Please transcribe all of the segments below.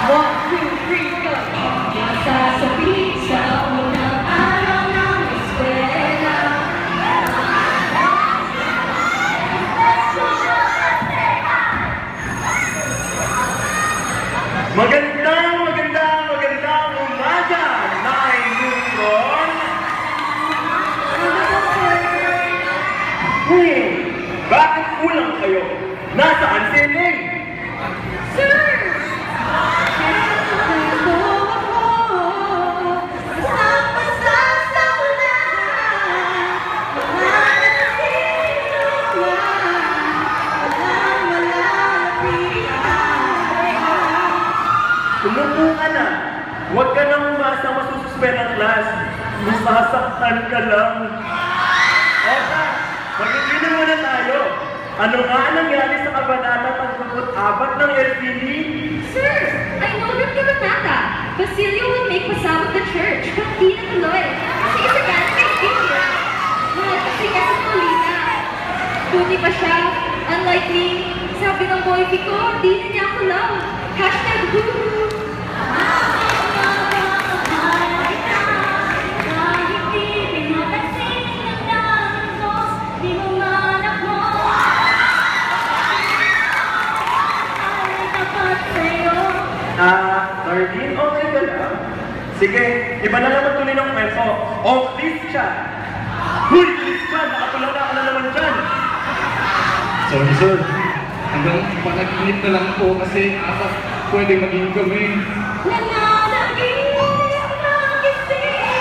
One, two, three, go! Nasasabi sa unang araw ng eskwela. Magandang umaga, Nay Nutron! Bakit kulang kayo? Nasaan si Elaine? Sir! Ito ako, basta-basta sa unahan, mananatiling lupa, walang malalapitan. Tumupo ka na. Huwag ka nang umasa masususpend ang class. Masasaktan ka lang. Oka, mag-iinom muna tayo. Ano nga ang nangyari sa kabanata pagkakot-apat ng LPD? Sir, I know that Kabanata, Basilio will make pasawag the church, but di na tuloy. Kasi isa galing kay India. Mahal kasi niya sa Paulina. Tuti pa siya, unlike me, sabi ng boyfriend ko, di na niya ako love. Hashtag guru. Sardine, okay ka lang? Sige, iba na naman tuloy ng kwento. Oh, Christian! Huy, Christian! Nakatulala ka na naman dyan! Sorry sir, hanggang panaginip na lang po kasi asa pwede maging kami. Nananagin ng gising.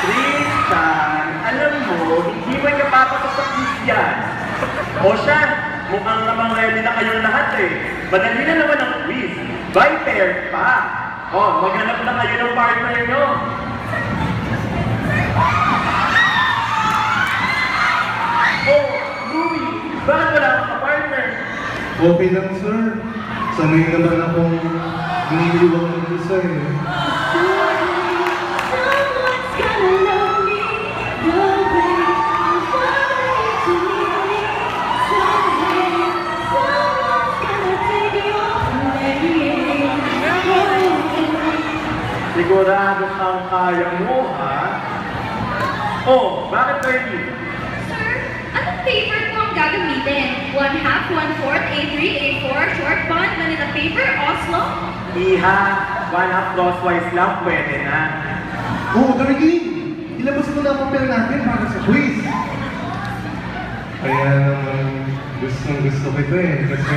Christian, alam mo, hindi mo ikapapasok sa Christian. O siya, mukhang namang ready na kayong lahat eh. Madali na naman ang quiz. By pair pa. O, maghanap na kayo ng partner nyo. Oh, Louie, bakit wala kang ka-partner? Okay lang sir, sanay naman akong niliwang ng isa eh. Someone's gonna love me the way I want to me. Someday, someone's gonna take you away. Sigurado kang kaya mo, ha? Oh, bakit ready? Sir, anong favorite mo ang gagamitin? 1/2, 1/4, A3, A4, short bond, Manila paper, Oslo? Iha, 1/2 crosswise lang, pwede na. Oh, Darlene! Ilabas mo na ang papel natin para sa quiz. Kaya naman gusto kita eh, kasi...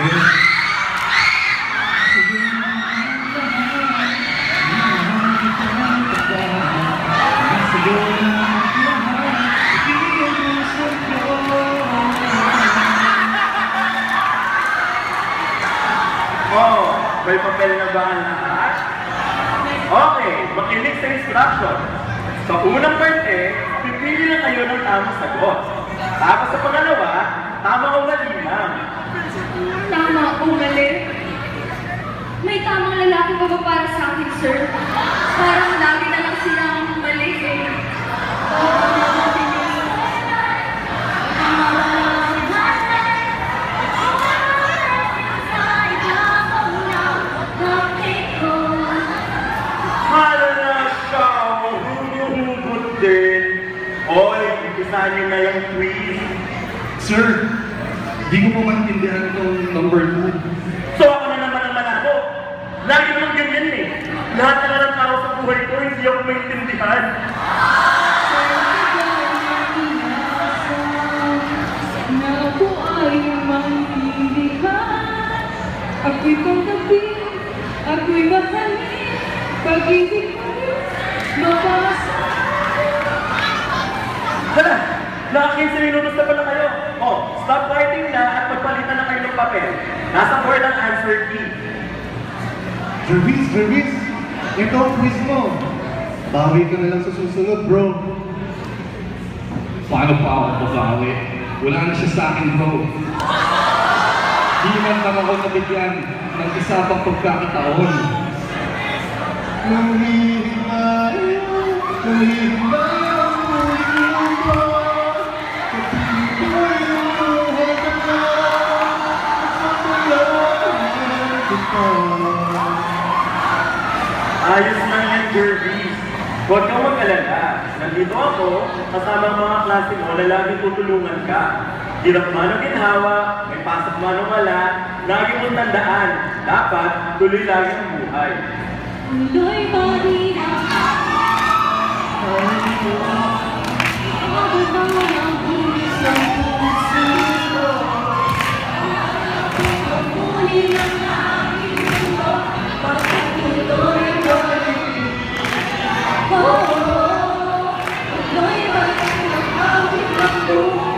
Oh, may papel na ba ang lahat? Okay, makinig sa instruction. Sa unang parte, pipili lang kayo ng tamang sagot. Tapos sa pangalawa, tama o mali lang. Tama o mali? May tamang lalaki ba para sa akin, sir? Parang lagi na lang silang mali eh. Hala siya, mahuhugot din. Oy, umpisahan niyo na yung quiz. Sir, di ko po maintindihan itong number 2. So ako na naman ang malabo. Lagi naman ganyan eh. Lahat na lang tao sa buhay ko, hindi ako maintindihan. Na ako ay maintindihan. Ako'y panggabi, ako'y mahalin. Pag-ibig ko, mabasa. Hala, naka-15 minutos na pala kayo. Oh, stop writing na at magpalitan na kayo ng papel. Nasa board ang answer key. Jervis! Ito ang quiz mo. Bawi ka na lang sa susunod, bro. Paano pa ako babawi? Wala na siya sa akin, bro. Di man lang ako nabigyan ng isa pang pagkakataon. Lumihimay ang Ayos lang yan, Jervis. Huwag kang mag-alala. Nandito ako, kasama ang mga klase mo na laging tutulungan ka. Hirap man ang ginhawa, may pasok man ang wala, lagi mong tandaan, dapat tuloy lagi ang buhay. Tuloy pa rin ang ang isang puso. Kunin ang aking mundo, pagpatuloy ko rin. Tuloy pa rin ang awit ng buhay.